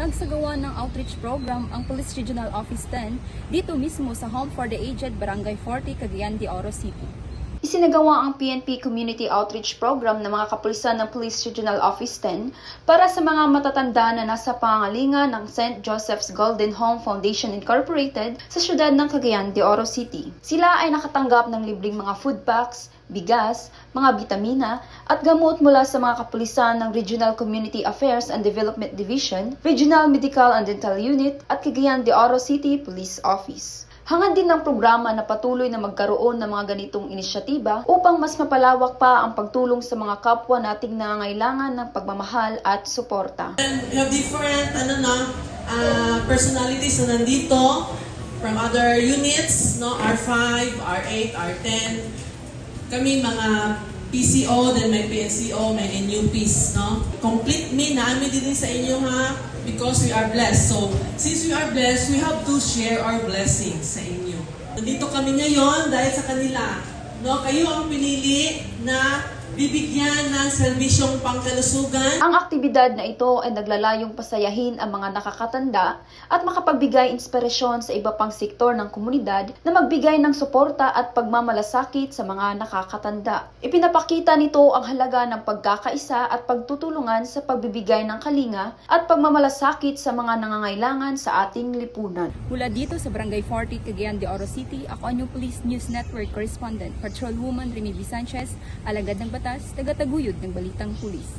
nagsagawa ng outreach program ang Police Regional Office 10 dito mismo sa Home for the Aged, Barangay 40, Cagayan de Oro City. Isinagawa ang PNP Community Outreach Program ng mga kapulisan ng Police Regional Office 10 para sa mga matatanda na nasa pangalinga ng St. Joseph's Golden Home Foundation Incorporated sa siyudad ng Cagayan de Oro City. Sila ay nakatanggap ng libreng mga food packs, bigas, mga bitamina at gamot mula sa mga kapulisan ng Regional Community Affairs and Development Division, Regional Medical and Dental Unit at Cagayan de Oro City Police Office. Hangad din ng programa na patuloy na magkaroon ng mga ganitong inisyatiba upang mas mapalawak pa ang pagtulong sa mga kapwa nating nangangailangan ng pagmamahal at suporta. We have different personalities na nandito from other units, no? R5, R8, R10. Kami mga PCO, then may PNCO, may NUPs, no? Complete me na amin din sa inyo ha, because we are blessed. So, since we are blessed, we have to share our blessings sa inyo. Nandito kami ngayon dahil sa kanila, no? Kayo ang pinili na bibigyan ng serbisyong pangkalusugan. Ang aktibidad na ito ay naglalayong pasayahin ang mga nakakatanda at makapagbigay inspirasyon sa iba pang sektor ng komunidad na magbigay ng suporta at pagmamalasakit sa mga nakakatanda. Ipinapakita nito ang halaga ng pagkakaisa at pagtutulungan sa pagbibigay ng kalinga at pagmamalasakit sa mga nangangailangan sa ating lipunan. Mula dito sa Barangay 40, Cagayan de Oro City, ako ang New Police News Network Correspondent, Patrolwoman Remy V. Sanchez, alagad ng batas, tagataguyod ng balitang pulis.